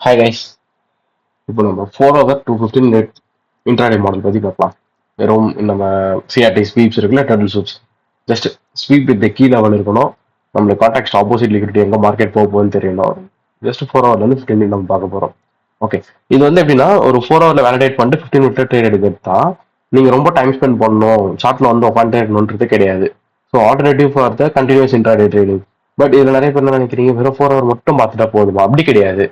Hi guys. இப்போ நம்ம 4 hour to 15 minute intraday model பற்றி பார்க்கலாம். வெறும் நம்ம சிஆர்டி ஸ்வீப்ஸ் இருக்குல்ல, turtle sweeps. Just sweep with key level இருக்கணும். நம்மளுக்கு கான்டாக்ட் ஆப்போசிட் லிக்விடிட்டி எங்கே மார்க்கெட் போக போகுதுன்னு தெரியணும். ஜஸ்ட் 4 ஹவர்லேருந்து 15 மினிட் நம்ம பார்க்க போகிறோம். ஓகே, இது வந்து எப்படின்னா ஒரு 4 ஹவரில் வேலிடேட் பண்ணிட்டு 15 மினிட் ட்ரேட் எடுக்கிறது தான். நீங்கள் ரொம்ப டைம் ஸ்பெண்ட் பண்ணணும், சார்ட்டில் வந்து உட்காந்து இருக்கணுன்றது கிடையாது. So alternative for the continuous intraday trading. But இதில் நிறைய பேர் என்ன நினைக்கிறீங்க, வெறும் 4 ஹவர் மட்டும் பார்த்துட்டா போதுமா? அப்படி கிடையாது.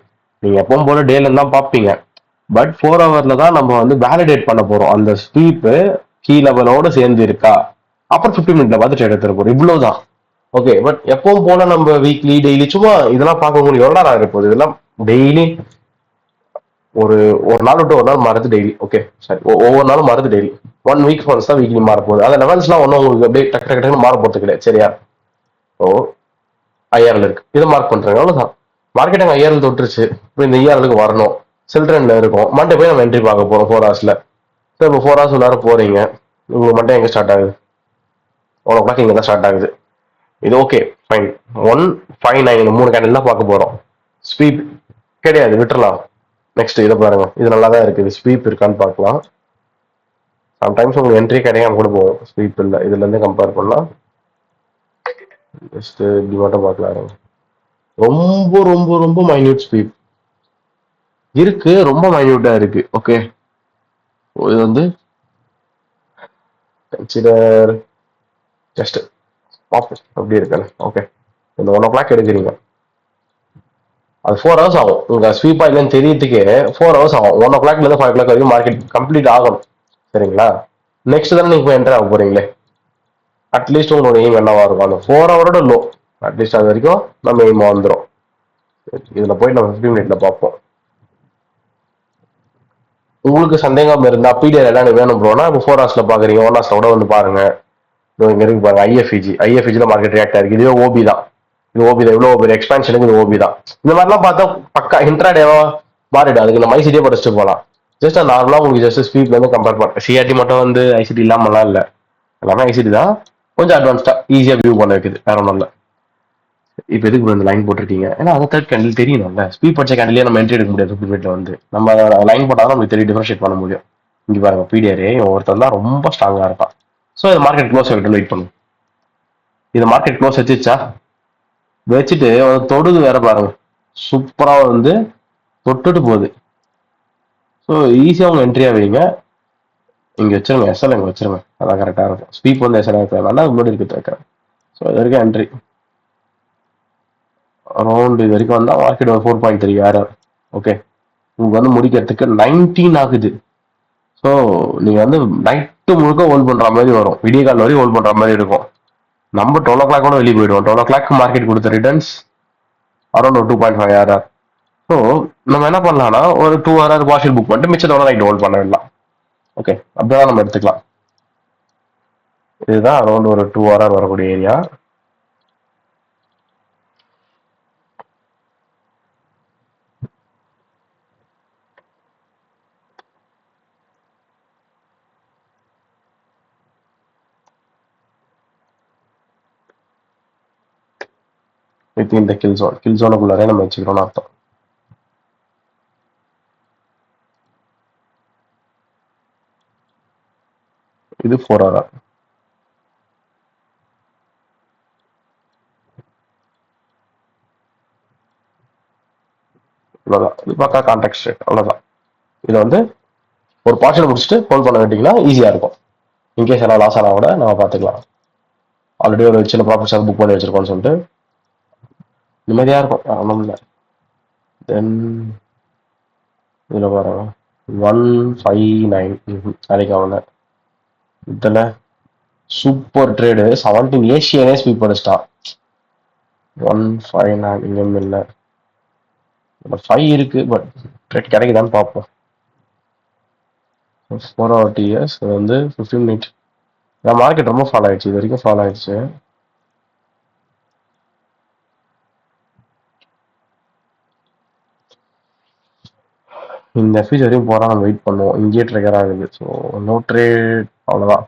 நீங்க எப்பவும் போல டேல தான் பார்ப்பீங்க. பட் 4 ஹவர்ல தான் நம்ம வந்து வேலிடேட் பண்ண போறோம். அந்த ஸ்வீப் கீ லெவலோட சேர்ந்து இருக்கா, அப்புறம் 15 மினிட்ல பார்த்து ட்ரேட் எடுத்துட போறோம். இவ்வளவுதான். ஓகே, பட் எப்பவும் போல நம்ம வீக்லி டெய்லி சும்மா இதெல்லாம் பார்க்க முடியும். எவ்வளோ நேரம் இருப்போது இதெல்லாம்? டெய்லி ஒரு ஒரு நாள் விட்டு ஒரு நாள் மாறுது டெய்லி. ஓகே சரி, ஒவ்வொரு நாளும் மாறுது டெய்லி. 1 வீக் ஒன்ஸ் தான் வீக்லி மாற போகுது. அந்த லெவல்ஸ்லாம் ஒன்றும் உங்களுக்கு அப்படியே டக்கு டக்கு டக்குன்னு மாற போறது கிடையாது. சரியா? ஓ, ஐஆர்எல் இருக்கு, இதை மார்க் பண்றாங்க, அவ்வளவுதான். மார்க்கெட் அங்கே ஐஆர்எல் தொட்டுருச்சு. இப்போ இந்த ஐஆர்எலுக்கு வரணும். சில்ட்ரன்ல இருக்கும். மண்டே போய் நம்ம என்ட்ரி பார்க்க போறோம் 4 ஹவர்ஸ்ல. ஸோ இப்போ 4 ஹவர்ஸ் உள்ளார போறீங்க. உங்களுக்கு மண்டே எங்க ஸ்டார்ட் ஆகுது? 1 o'clock இங்கே தான் ஸ்டார்ட் ஆகுது. இது ஓகே ஃபைன். 159 இந்த 3 கேண்டில் தான் பார்க்க போறோம். ஸ்வீப் கிடையாது, விட்டுறலாம். நெக்ஸ்ட் இதை பாருங்க, இது நல்லா தான் இருக்குது. ஸ்வீப் இருக்கான்னு பார்க்கலாம். சம்டைம்ஸ் உங்களுக்கு என்ட்ரி கிடைக்காம கூட போகும். ஸ்வீப் இல்லை, இதுல இருந்து கம்பேர் பண்ணலாம். ஜஸ்ட் இப்படி மட்டும் பார்க்கலாம். ரொம்ப ரொம்ப ரொம்ப மைன்யூட் ஸ்வீப் இருக்கு, ரொம்ப மைன்யூட்டா இருக்கு. ஓகே, இது வந்து கன்சிடர் ஜஸ்ட் அப்படி இருக்கல. ஓகே, இந்த 1 o'clock எடுக்கிறீங்க, அது 4 ஹவர்ஸ் ஆகும். உங்க ஸ்வீப்பா இல்லைன்னு தெரியறதுக்கே 4 ஹவர்ஸ் ஆகும். 1 o'clockலேருந்து 5 o'clock வரைக்கும் மார்க்கெட் கம்ப்ளீட் ஆகணும். சரிங்களா? நெக்ஸ்ட் தானே நீங்க போய் என்டர் ஆக போறீங்களே. அட்லீஸ்ட் உங்களோட எய்ம் என்னவா இருக்கும்? அந்த 4 ஹவரோட லோ அட்லீஸ்ட் அது வரைக்கும் நம்ம எய்ம் வந்துடும். இதுல போய் நம்ம 15 மினிட்ல பார்ப்போம். உங்களுக்கு சந்தேகம் இருந்தா பிடிஆர் எல்லாம் வேணும் ப்ரோனா இப்போ 4 ஹவர்ஸ்ல பாக்குறீங்க, 1 ஹவர்ஸ்ல கூட வந்து பாருங்க. இங்க இருக்கு பாருங்க, ஐஎஃப்இஜில மார்க்கெட் ரியாக்ட் ஆயிருக்கு. இதுவே ஓபி தான். இது ஓபி தான். இவ்வளவு பெரிய எக்ஸ்பான்ஷனுக்கு இது ஓபி தான். இந்த மாதிரிலாம் பார்த்தா பக்கா இன்ட்ராடேவா மாறிடும். அதுக்கு நம்ம ஐசிடியே படிச்சுட்டு போகலாம். ஜஸ்ட் நார்மலா உங்களுக்கு ஜஸ்ட் ஸ்வீப்ல இருந்து கம்பேர் பண்ண. சிஆர்டி மட்டும் வந்து ஐசிடி இல்லாமலாம் இல்ல, எல்லாமே ஐசிடி தான். கொஞ்சம் அட்வான்ஸ்டா ஈஸியா வியூ பண்ண வைக்குது, வேற ஒன்றும் இல்லை. இப்போ எதுக்கு இந்த லைன் போட்டிருக்கீங்க? ஏன்னா அந்த தேர்ட் கேண்டில் தெரியணும்ல. ஸ்வீப் படிச்ச கேண்டிலே நம்ம என்ட்ரி எடுக்க முடியாது. ஃபிஃப்டி வந்து நம்ம லைன் போட்டாலும் நமக்கு தெரிய டிஃபரன்ஷியேட் பண்ண முடியும். இங்க பாருங்க, பிடிஆரே ஒருத்தர் தான் ரொம்ப ஸ்ட்ராங்கா இருப்பான். ஸோ இது மார்க்கெட் க்ளோஸ் ஆகிட்டு வெயிட் பண்ணும். இது மார்க்கெட் க்ளோஸ் வச்சுச்சா, வச்சுட்டு தொடுது வேற பாருங்க, சூப்பரா வந்து தொட்டுட்டு போகுது. ஸோ ஈஸியா உங்க என்ட்ரியா வைங்க. இங்க வச்சிருங்க, எஸ்எல் இங்க வச்சிருங்க, அதான் கரெக்டா இருக்கும். ஸ்வீப் வந்து எஸ்எல் வேணா முன்னாடி இருக்கு வைக்கிறேன். ஸோ இது வரைக்கும் என்ட்ரி அரௌண்ட் இது வரைக்கும் வந்தா மார்க்கெட் ஒரு 4.3 வேற. ஓகே, உங்களுக்கு வந்து முடிக்கிறதுக்கு 19 ஆகுது. ஸோ நீங்க வந்து நைட்டு முழுக்க ஹோல்ட் பண்ற மாதிரி வரும், விடிய கால் வரையும் ஹோல்ட் பண்ற மாதிரி இருக்கும். நம்ம 12 o'clock கூட வெளியே போயிடுவோம். 12 o'clock மார்க்கெட் கொடுத்த ரிட்டர்ன்ஸ் அரௌண்ட் ஒரு 2.5 ஆர். ஸோ நம்ம என்ன பண்ணலாம்னா ஒரு 2 hour பார்ஷியல் புக் பண்ணிட்டு மிச்சத்தோட நைட் ஹோல்ட் பண்ண வேண்டாம். ஓகே, அப்படிதான் நம்ம எடுத்துக்கலாம். இதுதான் அரௌண்ட் ஒரு 2 hour வரக்கூடிய ஏரியா. வித் இந்த கில் ஜோனுக்குள்ளாரே நம்ம வச்சுக்கிறோம்னு அர்த்தம். இது 4 hour. அவ்வளோதான். இது பக்கா கான்டாக்ட் ரேட், அவ்வளோதான். இதை வந்து ஒரு பார்ஷல் முடிச்சுட்டு ஹோல்ட் பண்ண வேண்டிங்கன்னா ஈஸியா இருக்கும். இன்கேஸ் எல்லாம் லாஸ் ஆனால் கூட நம்ம பார்த்துக்கலாம். ஆல்ரெடி ஒரு சின்ன ப்ராஃபிட்ஸ் புக் பண்ணி வச்சிருக்கோம்னு சொல்லிட்டு நிம்மதியா இருக்கும், ஒன்றும் இல்லை. தென் இதில் பாருங்க 159 அன்னைக்கு அவன இதில் சூப்பர் ட்ரேடு 17 ஏஷியனே ஸ்வீப் அடிச்சிட்டான். 159 இங்கேயும் இல்லை, 5 இருக்கு. பட் ட்ரேட் கிடைக்குதான்னு பார்ப்போம். 4 hour TS இது வந்து 15 மினிட். மார்க்கெட் ரொம்ப ஃபாலோ ஆயிடுச்சு, இது வரைக்கும் ஃபாலோ ஆயிடுச்சு. இந்த ஃபீஸ் வரையும் போறா நம்ம வெயிட் பண்ணுவோம். இங்கேயே ட்ரிகர் ஆகுது. ஸோ நோ ட்ரேட், அவ்வளோதான்.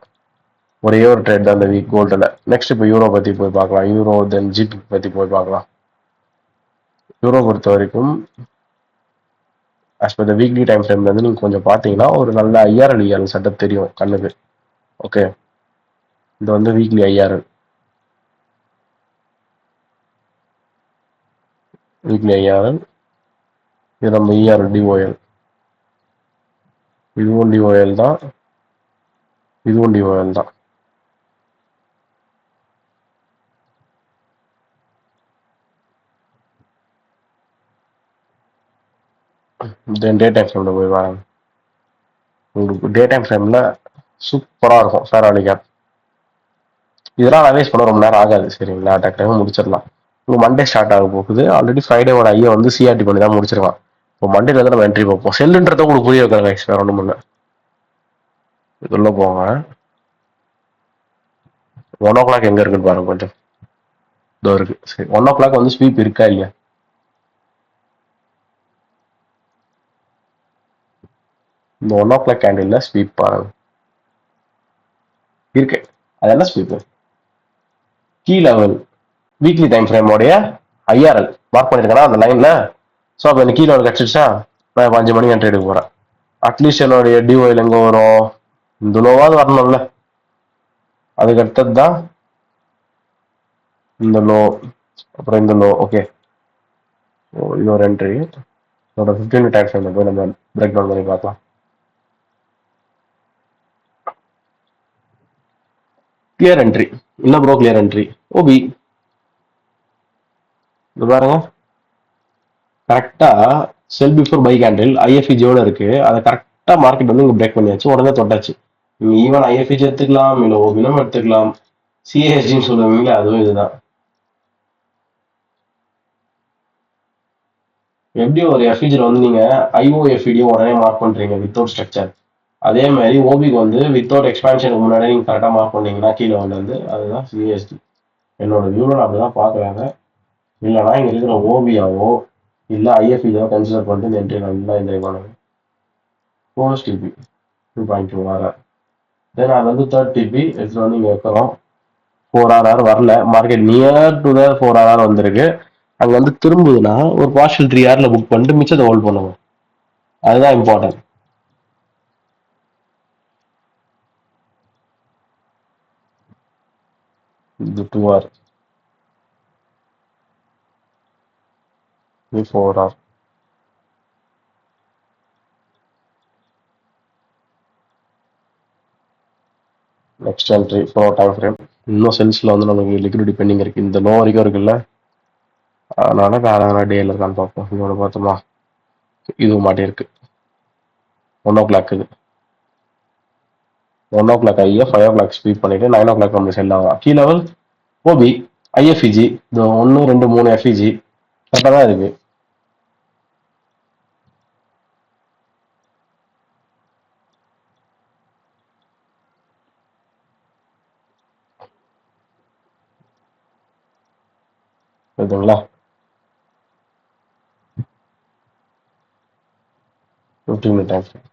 ஒரே ஒரு ட்ரேட் தான் இந்த வீக் கோல்டில். நெக்ஸ்ட் இப்போ யூரோ பற்றி போய் பார்க்கலாம். யூரோ தென் ஜிபி பற்றி போய் பார்க்கலாம். யூரோ பொறுத்த வரைக்கும் as per the weekly time ஃப்ரேம்ல இருந்து நீங்க கொஞ்சம் பார்த்தீங்கன்னா ஒரு நல்ல ஐஆர்எல் செட்டப் தெரியும் கண்ணுக்கு. ஓகே, இது வந்து வீக்லி ஐஆர்எல், வீக்லி ஐஆர்எல். இது நம்ம இஆர்எல் டிஓஎல், இதுவும் டிஓஎல் தான், இதுவும் டிஓஎல் தான். தென் டே டைம் ஃப்ரேம்ல போய் பாருங்க. உங்களுக்கு டே டைம் ஃப்ரேம்ல சூப்பரா இருக்கும் ஃபேராலி கேப். இதெல்லாம் அனலைஸ் பண்ண ரொம்ப நேரம் ஆகாது, சரிங்களா? டக்குனு முடிச்சிடலாம். உங்க மண்டே ஸ்டார்ட் ஆக போகுது. ஆல்ரெடி ஃப்ரைடேவோட ஐயா வந்து சிஆர்டி பண்ணி தான் முடிச்சிருக்கான். இப்போ மண்டேல இருந்து நம்ம என்ட்ரி பார்ப்போம். செல்லுன்றத உங்களுக்கு புரிய வைக்கிறாங்க. வேற ஒன்றும் இல்லை. இதுள்ள போங்க. 1 o'clock எங்க இருக்குன்னு பாருங்க கொஞ்சம். இதோ இருக்கு. சரி, 1 o'clock வந்து ஸ்வீப் இருக்கா இல்லையா? இந்த 1 o'clock கேண்டில்ல ஸ்வீப் பாருங்க. இருக்கு. அதெல்லாம் sweep key level weekly time ஃப்ரேமோடைய ஐஆர்எல் மார்க் பண்ணிருக்கேன்னா அந்த லைன்ல. ஸோ அப்போ எனக்கு கீ லெவல் கிடைச்சிருச்சா, நான் இப்போ 5 மணிக்கு என்ட்ரி எடுக்க போறேன். அட்லீஸ்ட் என்னுடைய டிஓஎல் எங்க வரும்? இந்த லோவாவது வரணும்ல. அதுக்கு அடுத்தது தான் இந்த லோ, அப்புறம் இந்த லோ. ஓகே, இது ஒரு என்ட்ரி. இதோட 15 டைம் ஃப்ரேம்ல போய் நம்ம பிரேக் டவுன் பண்ணி பார்க்கலாம். Clear entry. என்ன ப்ரோ கிளியர் என்ட்ரி? ஓபி இது பாருங்க. கரெக்டா செல் பிஃபோர் பை கேண்டில் ஐஎஃப்இஜியோட இருக்கு. அதை கரெக்டா மார்க்கெட் வந்து இங்க பிரேக் பண்ணியாச்சு, உடனே தொட்டாச்சு. நீங்க ஈவன் ஐஎஃப்இஜி எடுத்துக்கலாம், இல்ல ஓபினும் எடுத்துக்கலாம், சிஏஎஸ்டின்னு சொல்லுவீங்களா, அதுவும் இதுதான். எப்படி ஒரு எஃப்இஜில வந்து நீங்க ஐஓஎஃப்இடியும் உடனே மார்க் பண்றீங்க வித்தவுட் ஸ்ட்ரக்சர், அதே மாதிரி ஓபிக்கு வந்து வித்தவுட் எக்ஸ்பான்ஷனுக்கு முன்னாடி நீங்க கரெக்டா மார்க் பண்ணீங்கன்னா கீழே வந்து அதுதான் சிஎஸ்டி. என்னோட வியூல அப்படிதான் பாக்குறாங்க. இல்லைன்னா இங்க இருக்கிற ஓபியாவோ இல்ல ஐஎஃப்இஜியோ கன்சிடர் பண்ணிட்டு இந்த என்ட்ரி நல்லா என்ஜாய் பண்ணுங்க. போஸ்ட் டிபி 2.2 வர தென் அது வந்து தேர்ட் டிபி எடுத்துட்டு வந்து இங்க வைக்கிறோம். 4 RR வரல, market near to the 4 RR வந்திருக்கு. அங்க வந்து திரும்புதுன்னா ஒரு பார்ஷல் 3 Rல புக் பண்ணிட்டு மிச்சத்தை ஹோல்ட் பண்ணுங்க. அதுதான் இம்பார்ட்டன்ட். இது 2R, இது 4R. Next entry 4 time frame. இன்னும் செல்ஸ்ல வந்து நமக்கு லிக்விடிட்டி பெண்டிங் இருக்கு. இந்த லோ வரைக்கும் இருக்குல்ல, அதனால வேற எதனா டேல இருக்கான்னு பார்ப்போம். இதோட பார்த்தோமா, இதுவும் மாட்டியிருக்கு. 1 o'clock இது 1 o'clock ஐயா 5 o'clock ஸ்வீப் பண்ணிட்டு 9 o'clock நம்ம செல் ஆகும். கீ லெவல் ஓபி ஐஎஃப்இஜி, இது 1 2 3 எஃப்இஜி கரெக்டாக தான் இருக்கு. ஓகேங்களா? 15 டைம் ஃப்ரேம்.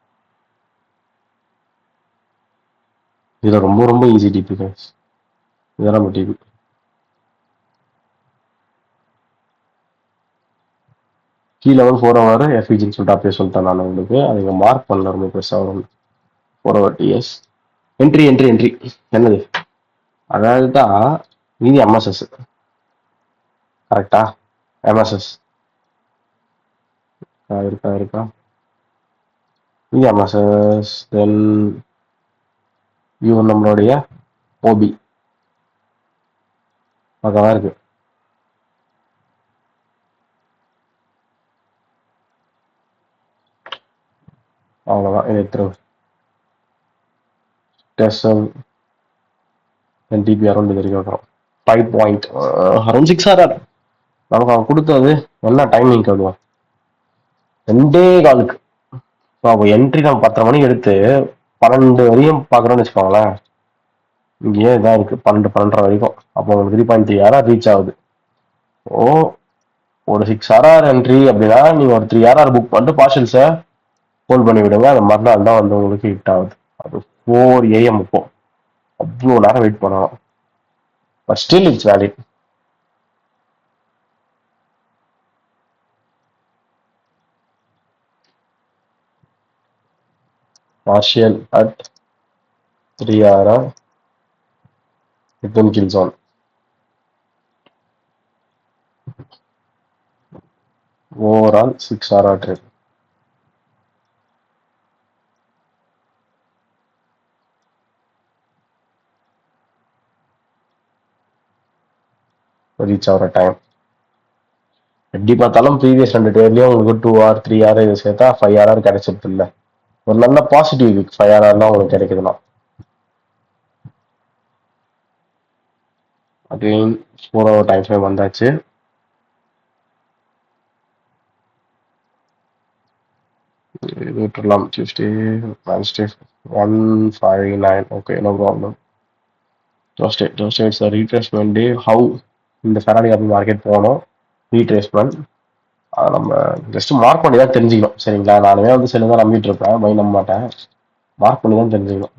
இதுல ரொம்ப ரொம்ப ஈஸி டிபி கைஸ். இதெல்லாம் நம்ம டிபி கீ லெவல் 4 hour எஃப்இஜின்னு சொல்லிட்டு அப்படியே சொல்லிட்டேன் நான் உங்களுக்கு. அது இங்க மார்க் பண்ணல ரொம்ப பெருசா வரும். 4 hour DS entry entry entry என்னது? அதாவது தான் இது எம்எஸ்எஸ் கரெக்டா? எம்எஸ்எஸ் இருக்கா இருக்கா? இது எம்எஸ்எஸ். தென் இது நம்மளுடைய ஓபி பக்கமாக இருக்கு. அவ்வளோதான். இது எடுத்துருங்க. டெஸ்ட் டிபி அரௌண்ட் இது வரைக்கும் வைக்கிறோம். 5 பாயிண்ட் அரௌண்ட் 6 RR. நமக்கு அவன் கொடுத்தது என்ன டைமிங் அதுவும் 2:15. அப்போ என்ட்ரி நம்ம 10:30 மணிக்கு எடுத்து 12 வரையும் பார்க்குறோன்னு வச்சுக்கோங்களேன். இங்கேயே இதாக இருக்கு 12 12:30 வரைக்கும். அப்போ உங்களுக்கு 3.3 RR ரீச் ஆகுது. ஓ, ஒரு 6 RR என்ட்ரி அப்படின்னா நீங்க ஒரு 3 RR புக் பண்ணிட்டு பார்சல்ஸை ஹோல்ட் பண்ணி விடுங்க. அது மறுநாள் தான் வந்து உங்களுக்கு ஹிட் ஆகுது. அது 4 AM இப்போ அவ்வளோ நேரம் வெயிட் பண்ணணும். But still it's valid. partial at 3 RR within kill zone. Overall 6 RR trade. Reach our time. எப்படி பார்த்தாலும் ப்ரீவியஸ் 2 டேர்லயும் உங்களுக்கு 2 R 3 R இது சேர்த்தா 5 RR கிடைச்சிருது இல்ல. ஒரு நல்ல பாசிட்டிவ் வீக் 5 RRலாம் உங்களுக்கு கிடைக்குதுன்னா. அகைன் 4 hour டைம் ஃப்ரேம் வந்தாச்சு. விட்டுறலாம். Tuesday, Wednesday 159. Okay, no problem. Thursday is a retracement day. How இந்த ஃபெராரி அப்படி மார்க்கெட் போகணும் ரீட்ரேஸ்மெண்ட் அதை நம்ம ஜஸ்ட் மார்க் பண்ணி தான் தெரிஞ்சுக்கணும். சரிங்களா, நானுமே வந்து செல்லு தான் நம்பிட்டு இருப்பேன், பை நம்ப மாட்டேன். மார்க் பண்ணி தான் தெரிஞ்சுக்கணும்.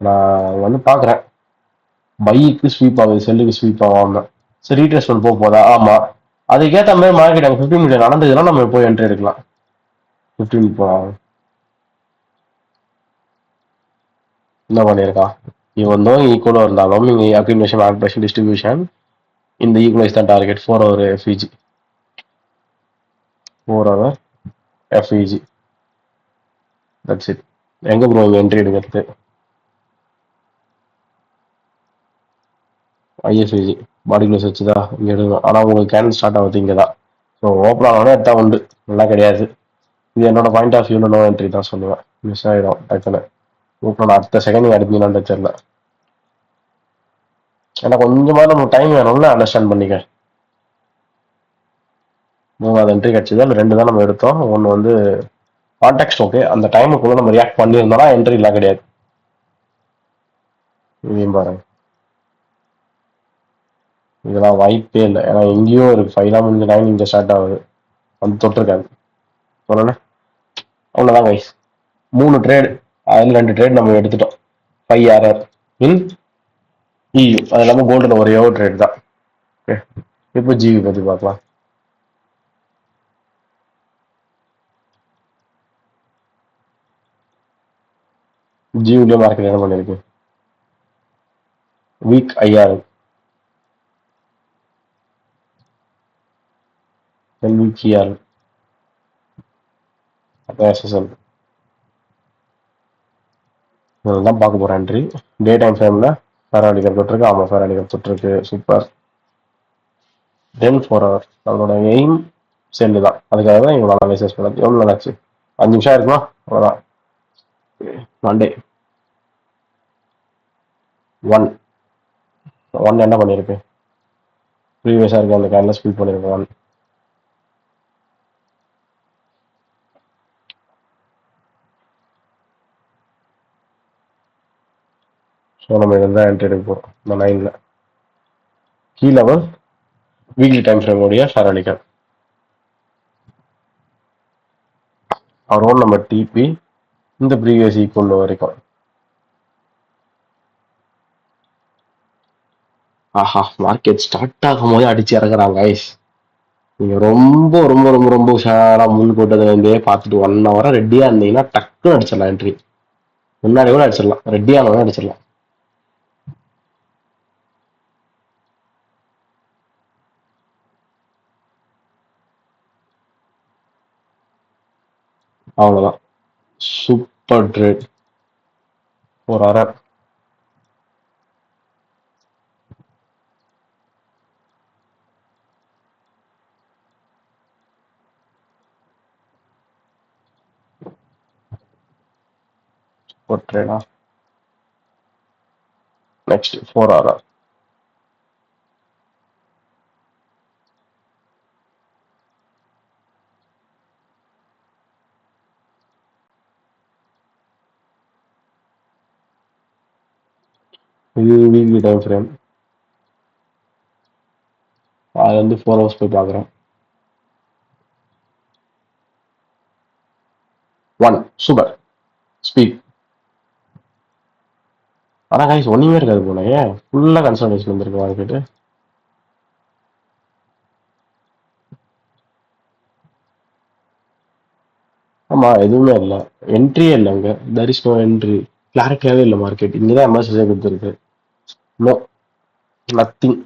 நான் வந்து பார்க்குறேன் பைக்கு ஸ்வீப் ஆகுது, செல்லுக்கு ஸ்வீப் ஆகாம. சரி ரீட்ரேஸ்மெண்ட் போதா? ஆமா, அதுக்கேற்ற மாதிரி மார்க்கெட் அங்கே 15 மினிட் நடந்ததுன்னா நம்ம போய் என்ட்ரி எடுக்கலாம். 15 போகலாம். என்ன பண்ணியிருக்கான் இவன் தான் ஈக்குவலாக இருந்தாலும் இங்கே அக்ரிமினேஷன் ஆல்ட்ரேஷன் டிஸ்ட்ரிபியூஷன் இந்த ஈக்குவலைஸ் தான் target 4 hour FEG 4 hour FEG that's it. எங்கே ப்ரோ இங்கே என்ட்ரி எடுக்கிறது? ஐஎஃப்இஜி பாடி க்ளோஸ் வச்சுதான் இங்கே எடுக்கணும். ஆனால் உங்களுக்கு கேன் ஸ்டார்ட் ஆகுது இங்கே தான். ஸோ ஓப்பன் ஆனோட எடுத்தா உண்டு, நல்லா கிடையாது. இது என்னோட பாயிண்ட் ஆஃப் வியூவில் நோ என்ட்ரி தான் சொல்லுவேன். மிஸ் ஆகிடும் டக்குன்னு. ஓப்பன் அடுத்த செகண்ட் நீங்கள் அடிப்பீங்களான்னு தெரியல. ஏன்னா கொஞ்சமாக நம்ம டைம் வேணும்ல அண்டர்ஸ்டாண்ட் பண்ணிக்க. 3வது என்ட்ரி கிடைச்சது, அந்த 2 தான் நம்ம எடுத்தோம். ஒன்று வந்து கான்டெக்ட். ஓகே, அந்த டைமுக்குள்ள நம்ம ரியாக்ட் பண்ணியிருந்தோம்னா என்ட்ரி இல்லை கிடையாது. இதையும் பாருங்க, இதெல்லாம் வாய்ப்பே இல்லை. ஏன்னா எங்கேயோ ஒரு 5 முடிஞ்ச 9 இங்கே ஸ்டார்ட் ஆகுது, வந்து தொட்டிருக்காது. சொல்லல அவ்வளோதான் கைஸ். 3 ட்ரேடு, அதில் 2 ட்ரேட் நம்ம எடுத்துட்டோம். 5 RR இன் EU. அது இல்லாமல் கோல்டில் ஒரே ஒரு ட்ரேட் தான். ஓகே, இப்போ ஜிவி பற்றி பார்க்கலாம். ஜிவிலேயே மார்க்கெட் என்ன பண்ணிருக்கு? வீக் 5000, 10 வீக் ER, அப்போ SSL இதெல்லாம் பார்க்க போகிறேன். என்ட்ரி டே டைம் ஃப்ரேமில் ஃபெராரி கப் தொட்டிருக்கு. ஆமாம், ஃபெராரி கப் தொட்டிருக்கு, சூப்பர். தென் 4 hour நம்மளோட எய்ம் செல்லு தான், அதுக்காக தான் இவ்வளோ அனலைசஸ் பண்ணது. எவ்வளோ நல்லாச்சு? 5 நிமிஷம் இருக்குமா? அவ்வளோதான். மண்டே 1 என்ன பண்ணியிருக்கு? ப்ரீவியஸாக இருக்கு அந்த கேண்டில் ஸ்பீட் பண்ணியிருக்கு 1. ஸோ நம்ம இதில் தான் என்ட்ரி எடுக்க போகிறோம். இந்த 9ல் key level weekly time frame உடைய ஃபெராரி கப். அவர் ரோல் நம்பர் டிபி இந்த ப்ரீவியஸ் ஈக்குவல் வரைக்கும். ஆஹா, மார்க்கெட் ஸ்டார்ட் ஆகும் போதே அடிச்சு இறக்குறாங்க ஐஸ். நீங்க ரொம்ப ரொம்ப ரொம்ப ரொம்ப உஷாரா முன் போட்டதுல இருந்தே பார்த்துட்டு 1 hour ரெடியா இருந்தீங்கன்னா டக்குன்னு அடிச்சிடலாம். என்ட்ரி முன்னாடி கூட அடிச்சிடலாம், ரெடியானவங்க அடிச்சிடலாம். அவ்வளோதான், சூப்பர் ட்ரேட். 4 hour சூப்பர் ட்ரேடா. நெக்ஸ்ட் 4 hour இது வீக்லி டைம் ஃப்ரேம். அது வந்து 4 hours போய் பார்க்குறேன். 1 சூப்பர் ஸ்பீட். ஆனால் கைஸ் ஒன்றுமே இருக்காது போல, ஏன் ஃபுல்லாக கன்சல்டேஷன் வந்துருக்கு மார்க்கெட்டு. ஆமா எதுவுமே இல்ல. என்ட்ரியே இல்ல அங்க. There is no entry. கிளாரிட்டியாவே இல்ல மார்க்கெட். இங்கதான் எம்எஸ்எஸ்ஐ கொடுத்துருக்கு. No, nothing.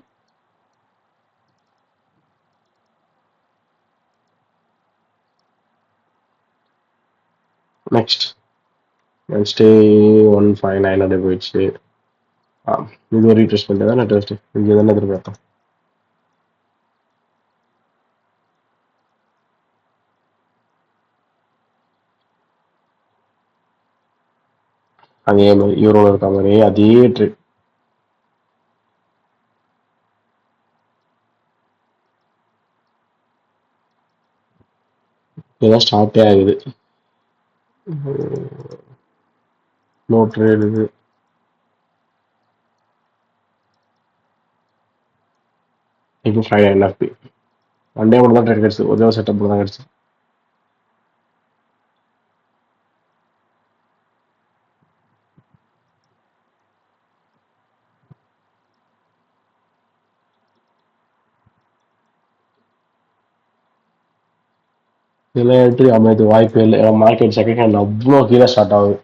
நெக்ஸ்ட் நெக்ஸ்ட் 159 அப்படியே போயிடுச்சு. இது ஒரு ரீட்ரெஸ்மெண்ட் தானே டெஸ்ட். இங்க தானே எதிர்பார்த்தோம். அதே மாதிரி யூரோல இருக்க மாதிரி அதே ட்ரிப். இதான் ஸ்டார்டே ஆகுது. நோ ட்ரேட் இது. இப்போ ஃப்ரைடே என்எஃப்பி ஒன் டே மட்டும் தான் ட்ரேட் கிடச்சி. ஒரே ஒரு செட்டப் தான் கிடச்சி. இதெல்லாம் என்ட்ரி அமைது வாய்ப்பே இல்லை. மார்க்கெட் செகண்ட் ஹேண்ட் அவ்வளோ கீழே ஸ்டார்ட் ஆகுது.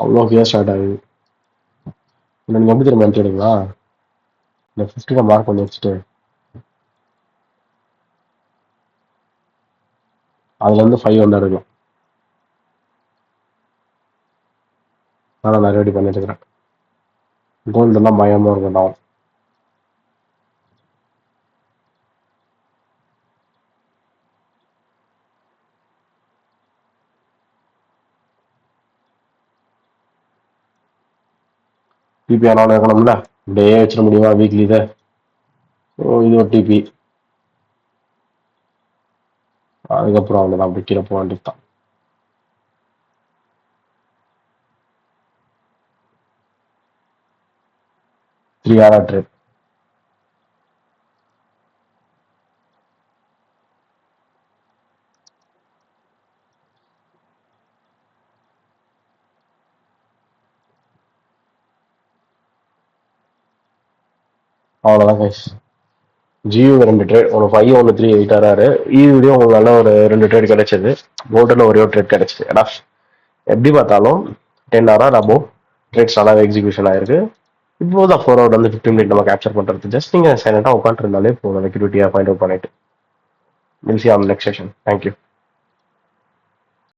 அவ்வளோ கீழே ஸ்டார்ட் ஆகுது. நீங்கள் எப்படி திரும்ப எடுத்துடுங்களா? இந்த 50 மார்க் பண்ணி வச்சுட்டு அதுல இருந்து 5 வந்து எடுக்கலாம். நான் ரெடி பண்ணிட்டு இருக்கிறேன். கோல்டு எல்லாம் பயமா இருக்கட்டும். டிபி ஆனால் இருக்கணும்ல. அப்படியே வச்சிட முடியுமா வீக்லி இதை? இது ஒரு டிபி. அதுக்கப்புறம் அவ்வளோதான், அப்படி கீழே போக வேண்டியது தான். 3 hour ட்ரிப். அவ்வளோதான் கைஸ். ஜியோ 2 ட்ரேட், ஒன்று 5 ஒன்று 3 8 ஆறாரு. வீடியோ உங்களுக்கு நல்ல ஒரு 2 ட்ரேட் கிடைச்சது. கோல்டில் ஒரே ஒரு ட்ரேட் கிடைச்சது. ஏன்னா எப்படி பார்த்தாலும் 10 hour அபோவ் ட்ரேட்ஸ் நல்லாவே எக்ஸிக்யூஷன் ஆயிருக்கு. இப்போ தான் 4 hour வந்து 15 மினிட் நம்ம கேப்சர் பண்ணுறது. ஜஸ்ட் நீங்கள் சைலண்டாக உட்காந்துருந்தாலே போதும். லிக்விடிட்டியாக பாயிண்ட் அவுட் பண்ணிட்டு. Will see on next session. Thank you.